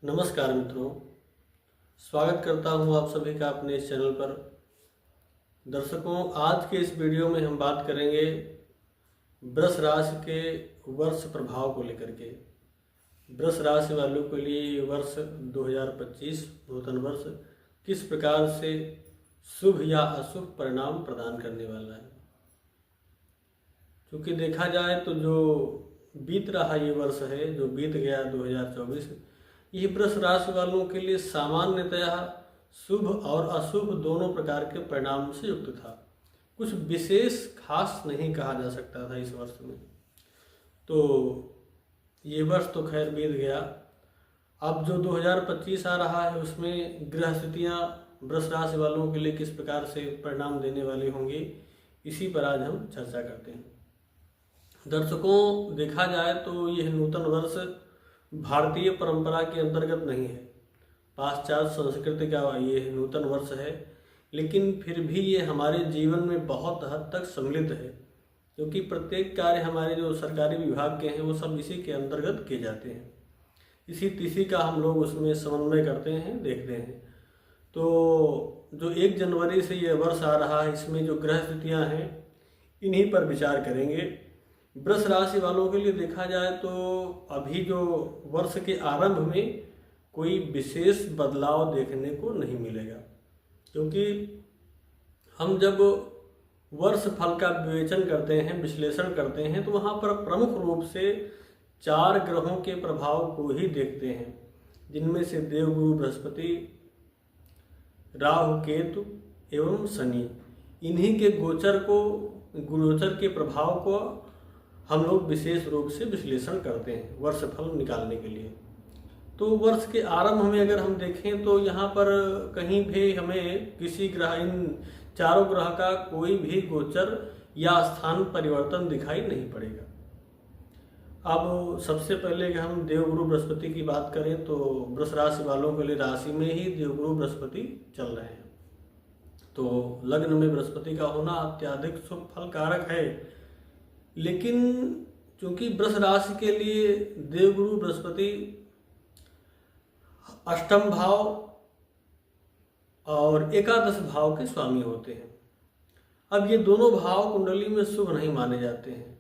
नमस्कार मित्रों, स्वागत करता हूं आप सभी का अपने इस चैनल पर। दर्शकों, आज के इस वीडियो में हम बात करेंगे वृष राशि के वर्ष प्रभाव को लेकर के। वृष राशि वालों के लिए वर्ष 2025 नूतन वर्ष किस प्रकार से शुभ या अशुभ परिणाम प्रदान करने वाला है। क्योंकि देखा जाए तो जो बीत रहा ये वर्ष है, जो बीत गया 2024, ये वृष राशि वालों के लिए सामान्यतया शुभ और अशुभ दोनों प्रकार के परिणाम से युक्त था। कुछ विशेष खास नहीं कहा जा सकता था इस वर्ष में। तो ये वर्ष तो खैर बीत गया। अब जो 2025 आ रहा है उसमें ग्रह स्थितियाँ वृष राशि वालों के लिए किस प्रकार से परिणाम देने वाली होंगी, इसी पर आज हम चर्चा करते हैं। दर्शकों, देखा जाए तो यह नूतन वर्ष भारतीय परंपरा के अंतर्गत नहीं है, पाश्चात्य संस्कृति का ये नूतन वर्ष है, लेकिन फिर भी ये हमारे जीवन में बहुत हद तक सम्मिलित है, क्योंकि प्रत्येक कार्य हमारे जो सरकारी विभाग के हैं वो सब इसी के अंतर्गत किए जाते हैं। इसी तिथि का हम लोग उसमें समन्वय करते हैं, देखते हैं। तो जो 1 जनवरी से ये वर्ष आ रहा है, इसमें जो ग्रह स्थितियाँ हैं इन्हीं पर विचार करेंगे। वृष राशि वालों के लिए देखा जाए तो अभी जो वर्ष के आरंभ में कोई विशेष बदलाव देखने को नहीं मिलेगा, क्योंकि हम जब वर्ष फल का विवेचन करते हैं, विश्लेषण करते हैं, तो वहाँ पर प्रमुख रूप से 4 ग्रहों के प्रभाव को ही देखते हैं, जिनमें से देवगुरु बृहस्पति, राहु केतु एवं शनि, इन्हीं के गोचर के प्रभाव को हम लोग विशेष रूप से विश्लेषण करते हैं वर्ष फल निकालने के लिए। तो वर्ष के आरंभ में अगर हम देखें तो यहाँ पर कहीं भी हमें किसी ग्रह, इन 4 ग्रह का कोई भी गोचर या स्थान परिवर्तन दिखाई नहीं पड़ेगा। अब सबसे पहले कि हम देवगुरु बृहस्पति की बात करें तो वृष राशि वालों के लिए राशि में ही देवगुरु बृहस्पति चल रहे हैं। तो लग्न में बृहस्पति का होना अत्याधिक शुभ फल कारक है, लेकिन चूंकि वृष राशि के लिए देवगुरु बृहस्पति अष्टम भाव और एकादश भाव के स्वामी होते हैं। अब ये दोनों भाव कुंडली में शुभ नहीं माने जाते हैं।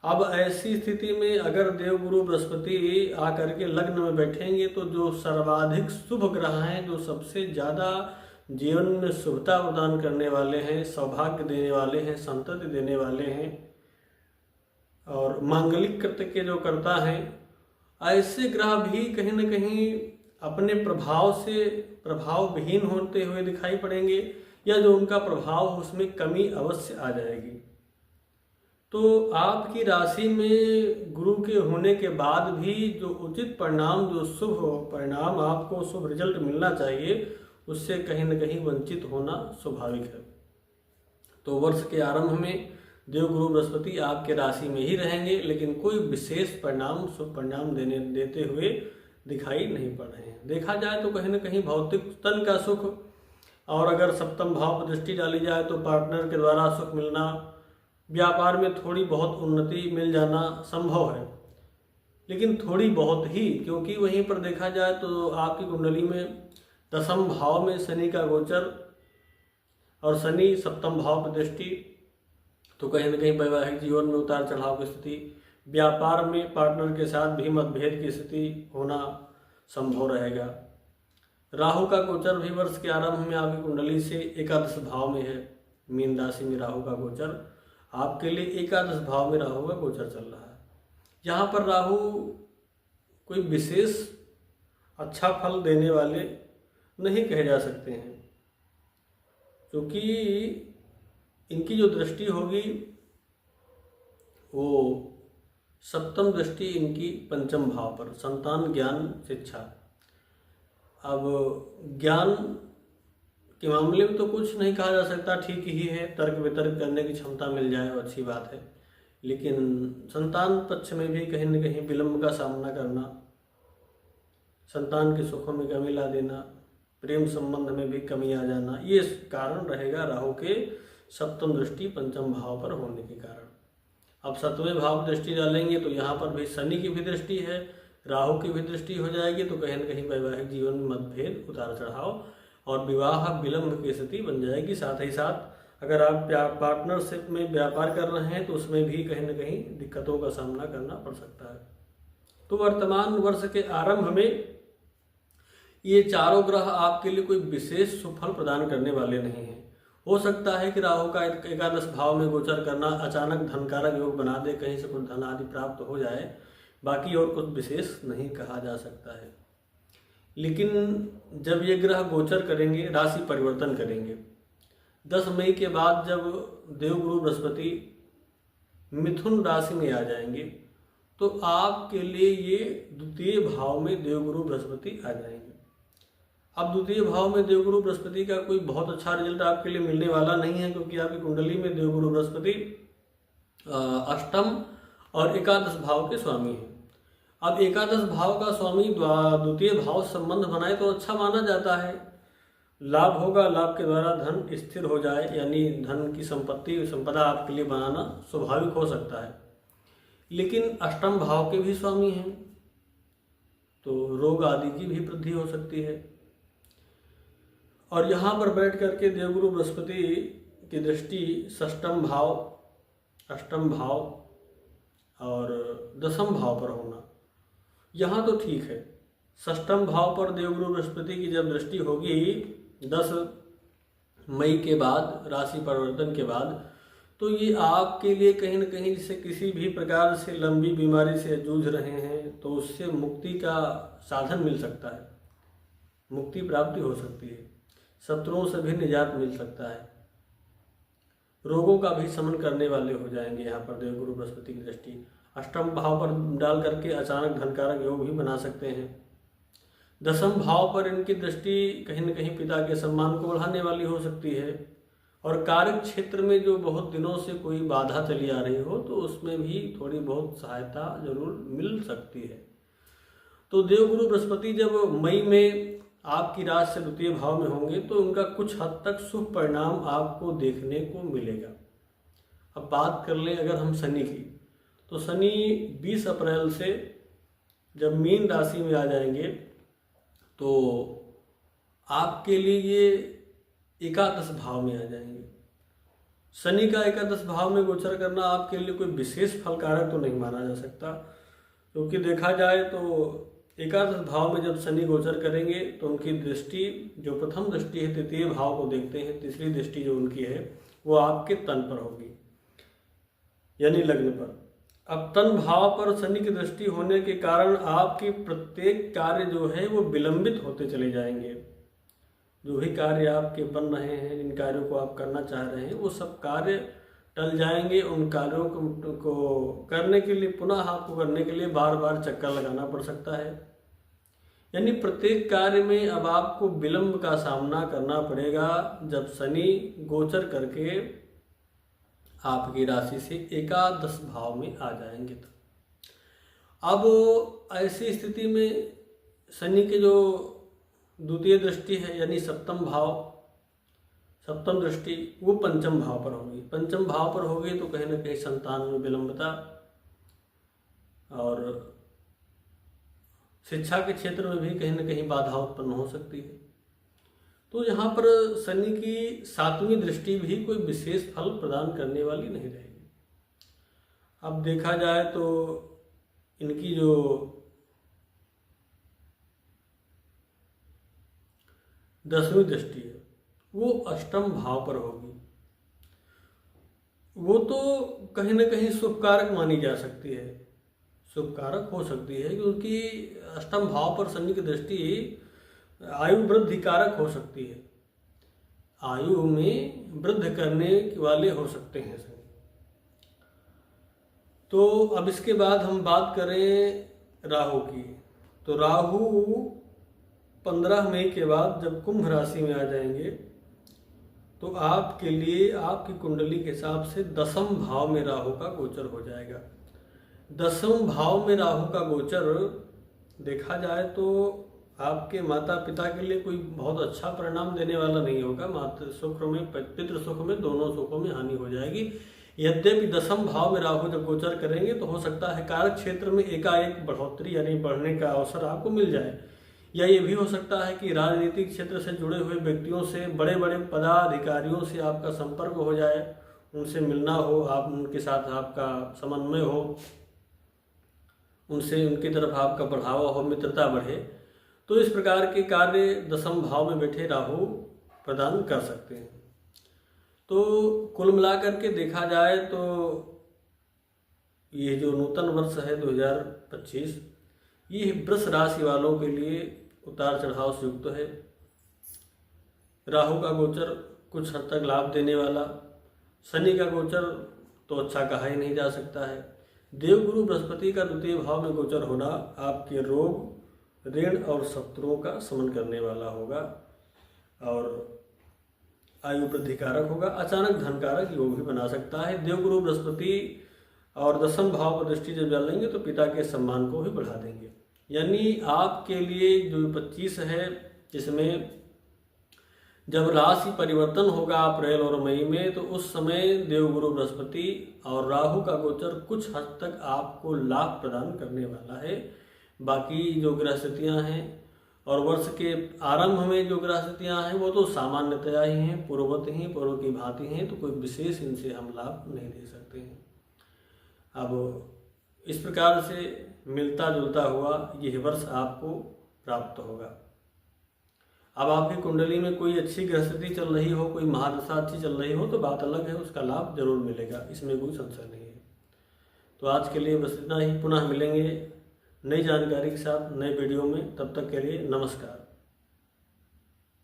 अब ऐसी स्थिति में अगर देवगुरु बृहस्पति आकर के लग्न में बैठेंगे तो जो सर्वाधिक शुभ ग्रह हैं, जो सबसे ज़्यादा जीवन में शुभता प्रदान करने वाले हैं, सौभाग्य देने वाले हैं, संतति देने वाले हैं और मांगलिक कृत्य के जो करता है, ऐसे ग्रह भी कहीं न कहीं अपने प्रभाव से प्रभाव विहीन होते हुए दिखाई पड़ेंगे, या जो उनका प्रभाव उसमें कमी अवश्य आ जाएगी। तो आपकी राशि में गुरु के होने के बाद भी जो उचित परिणाम, जो शुभ परिणाम, आपको शुभ रिजल्ट मिलना चाहिए, उससे कहीं न कहीं वंचित होना स्वाभाविक है। तो वर्ष के आरंभ में देवगुरु बृहस्पति आपके राशि में ही रहेंगे, लेकिन कोई विशेष परिणाम, शुभ परिणाम देते हुए दिखाई नहीं पड़ रहे हैं। देखा जाए तो कहीं न कहीं भौतिक तन का सुख, और अगर सप्तम भाव पर दृष्टि डाली जाए तो पार्टनर के द्वारा सुख मिलना, व्यापार में थोड़ी बहुत उन्नति मिल जाना संभव है, लेकिन थोड़ी बहुत ही, क्योंकि वहीं पर देखा जाए तो आपकी कुंडली में 10वें भाव में शनि का गोचर और शनि सप्तम भाव पर दृष्टि, तो कहीं न कहीं वैवाहिक जीवन में उतार चढ़ाव की स्थिति, व्यापार में पार्टनर के साथ भी मतभेद की स्थिति होना संभव रहेगा। राहु का गोचर भी वर्ष के आरंभ में आपकी कुंडली से एकादश भाव में है। मीन राशि में राहु का गोचर आपके लिए एकादश भाव में राहु का गोचर चल रहा है। यहाँ पर राहु कोई विशेष अच्छा फल देने वाले नहीं कहे जा सकते हैं, क्योंकि इनकी जो दृष्टि होगी वो सप्तम दृष्टि इनकी 5वें भाव पर, संतान, ज्ञान, शिक्षा। अब ज्ञान के मामले में तो कुछ नहीं कहा जा सकता, ठीक ही है, तर्क वितर्क करने की क्षमता मिल जाए वो अच्छी बात है, लेकिन संतान पक्ष में भी कहीं न कहीं विलंब का सामना करना, संतान के सुखों में कमी ला देना, प्रेम संबंध में भी कमी आ जाना, ये कारण रहेगा राहु के सप्तम दृष्टि 5वें भाव पर होने के कारण। अब 7वें भाव दृष्टि डालेंगे तो यहाँ पर भी शनि की भी दृष्टि है, राहु की भी दृष्टि हो जाएगी तो कहीं न कहीं वैवाहिक जीवन में मतभेद, उतार चढ़ाव और विवाह विलंब की स्थिति बन जाएगी। साथ ही साथ अगर आप पार्टनरशिप में व्यापार कर रहे हैं तो उसमें भी कहीं न कहीं दिक्कतों का सामना करना पड़ सकता है। तो वर्तमान वर्ष के आरंभ में ये चारों ग्रह आपके लिए कोई विशेष सुफल प्रदान करने वाले नहीं हैं। हो सकता है कि राहु का एकादश भाव में गोचर करना अचानक धनकारक योग बना दे, कहीं से कुछ धन आदि प्राप्त हो जाए, बाकी और कुछ विशेष नहीं कहा जा सकता है। लेकिन जब ये ग्रह गोचर करेंगे, राशि परिवर्तन करेंगे, 10 मई के बाद जब देवगुरु बृहस्पति मिथुन राशि में आ जाएंगे तो आपके लिए ये द्वितीय भाव में देवगुरु बृहस्पति आ जाएंगे। अब द्वितीय भाव में देवगुरु बृहस्पति का कोई बहुत अच्छा रिजल्ट आपके लिए मिलने वाला नहीं है, क्योंकि आपकी कुंडली में देवगुरु बृहस्पति अष्टम और एकादश भाव के स्वामी हैं। अब एकादश भाव का स्वामी द्वितीय भाव संबंध बनाए तो अच्छा माना जाता है, लाभ होगा, लाभ के द्वारा धन स्थिर हो जाए, यानी धन की संपदा आपके लिए बनाना स्वाभाविक हो सकता है। लेकिन अष्टम भाव के भी स्वामी हैं तो रोग आदि की भी वृद्धि हो सकती है। और यहाँ पर बैठ करके देवगुरु बृहस्पति की दृष्टि षष्ठम भाव, अष्टम भाव और दसम भाव पर होना, यहाँ तो ठीक है। षष्ठम भाव पर देवगुरु बृहस्पति की जब दृष्टि होगी 10 मई के बाद, राशि परिवर्तन के बाद, तो ये आपके लिए कहीं न कहीं जैसे किसी भी प्रकार से लंबी बीमारी से जूझ रहे हैं तो उससे मुक्ति का साधन मिल सकता है, मुक्ति प्राप्ति हो सकती है, शत्रुओं से भी निजात मिल सकता है, रोगों का भी शमन करने वाले हो जाएंगे। यहाँ पर देवगुरु बृहस्पति की दृष्टि अष्टम भाव पर डाल करके अचानक धनकारक योग भी बना सकते हैं। दसम भाव पर इनकी दृष्टि कहीं न कहीं पिता के सम्मान को बढ़ाने वाली हो सकती है, और कार्य क्षेत्र में जो बहुत दिनों से कोई बाधा चली आ रही हो तो उसमें भी थोड़ी बहुत सहायता जरूर मिल सकती है। तो देवगुरु बृहस्पति जब मई में आपकी राशि से द्वितीय भाव में होंगे तो उनका कुछ हद तक शुभ परिणाम आपको देखने को मिलेगा। अब बात कर लें अगर हम शनि की, तो शनि 20 अप्रैल से जब मीन राशि में आ जाएंगे तो आपके लिए ये एकादश भाव में आ जाएंगे। शनि का एकादश भाव में गोचर करना आपके लिए कोई विशेष फलकारक तो नहीं माना जा सकता, क्योंकि देखा जाए तो एकादश भाव में जब शनि गोचर करेंगे तो उनकी दृष्टि, जो प्रथम दृष्टि है तृतीय भाव को देखते हैं, तीसरी दृष्टि जो उनकी है वो आपके तन पर होगी, यानी लग्न पर। अब तन भाव पर शनि की दृष्टि होने के कारण आपके प्रत्येक कार्य जो है वो विलंबित होते चले जाएंगे। जो भी कार्य आपके बन रहे हैं, जिन कार्यों को आप करना चाह रहे हैं, वो सब कार्य टल जाएंगे। उन कार्यों को करने के लिए, पुनः आपको करने के लिए बार बार चक्कर लगाना पड़ सकता है। यानी प्रत्येक कार्य में अब आपको विलंब का सामना करना पड़ेगा जब शनि गोचर करके आपकी राशि से एकादश भाव में आ जाएंगे। तो अब ऐसी स्थिति में शनि के जो द्वितीय दृष्टि है यानी सप्तम भाव, सप्तम दृष्टि वो पंचम भाव पर होगी। पंचम भाव पर होगी तो कहीं ना कहीं संतान में विलंबता और शिक्षा के क्षेत्र में भी कहीं ना कहीं बाधा उत्पन्न हो सकती है। तो यहाँ पर शनि की 7वीं दृष्टि भी कोई विशेष फल प्रदान करने वाली नहीं रहेगी। अब देखा जाए तो इनकी जो दसवीं दृष्टि है वो अष्टम भाव पर होगी। वो तो कहीं ना कहीं शुभकारक मानी जा सकती है, शुभकारक हो सकती है, क्योंकि अष्टम भाव पर शनि की दृष्टि आयु वृद्धि कारक हो सकती है, आयु में वृद्धि करने वाले हो सकते हैं शनि। तो अब इसके बाद हम बात करें राहु की, तो राहु 15 मई के बाद जब कुंभ राशि में आ जाएंगे तो आपके लिए आपकी कुंडली के हिसाब से 10वें भाव में राहु का गोचर हो जाएगा। 10वें भाव में राहु का गोचर देखा जाए तो आपके माता पिता के लिए कोई बहुत अच्छा परिणाम देने वाला नहीं होगा। मातृ सुख में, पितृ सुख में, दोनों सुखों में हानि हो जाएगी। यद्यपि दसम भाव में राहु जब गोचर करेंगे तो हो सकता है कार्य क्षेत्र में एकाएक बढ़ोतरी यानी बढ़ने का अवसर आपको मिल जाए, या ये भी हो सकता है कि राजनीतिक क्षेत्र से जुड़े हुए व्यक्तियों से, बड़े बड़े पदाधिकारियों से आपका संपर्क हो जाए, उनसे मिलना हो, आप उनके साथ आपका समन्वय हो, उनसे उनकी तरफ आपका बढ़ावा हो, मित्रता बढ़े। तो इस प्रकार के कार्य दसम भाव में बैठे राहु प्रदान कर सकते हैं। तो कुल मिलाकर के देखा जाए तो ये जो नूतन वर्ष है 2025, ये वृष राशि वालों के लिए उतार चढ़ाव से युक्त है। राहु का गोचर कुछ हद तक लाभ देने वाला, शनि का गोचर तो अच्छा कहा ही नहीं जा सकता है। देवगुरु बृहस्पति का द्वितीय भाव में गोचर होना आपके रोग, ऋण और शत्रुओं का शमन करने वाला होगा और आयु वृद्धि कारक होगा। अचानक धन कारक योग भी बना सकता है। देवगुरु बृहस्पति और दसम भाव पर दृष्टि जब डालेंगे तो पिता के सम्मान को भी बढ़ा देंगे। यानी आपके लिए जो 25 है, जिसमें जब राशि परिवर्तन होगा अप्रैल और मई में, तो उस समय देवगुरु बृहस्पति और राहु का गोचर कुछ हद तक आपको लाभ प्रदान करने वाला है। बाकी जो ग्रह स्थितियाँ हैं और वर्ष के आरंभ में जो ग्रह स्थितियाँ हैं वो तो सामान्यतया ही हैं, पूर्व की भांति हैं, तो कोई विशेष इनसे हम लाभ नहीं दे सकते हैं। अब इस प्रकार से मिलता जुलता हुआ यह वर्ष आपको प्राप्त होगा। अब आपकी कुंडली में कोई अच्छी ग्रह स्थिति चल रही हो, कोई महादशा अच्छी चल रही हो तो बात अलग है, उसका लाभ जरूर मिलेगा, इसमें कोई संशय नहीं है। तो आज के लिए बस इतना ही। पुनः मिलेंगे नई जानकारी के साथ नए वीडियो में। तब तक के लिए नमस्कार।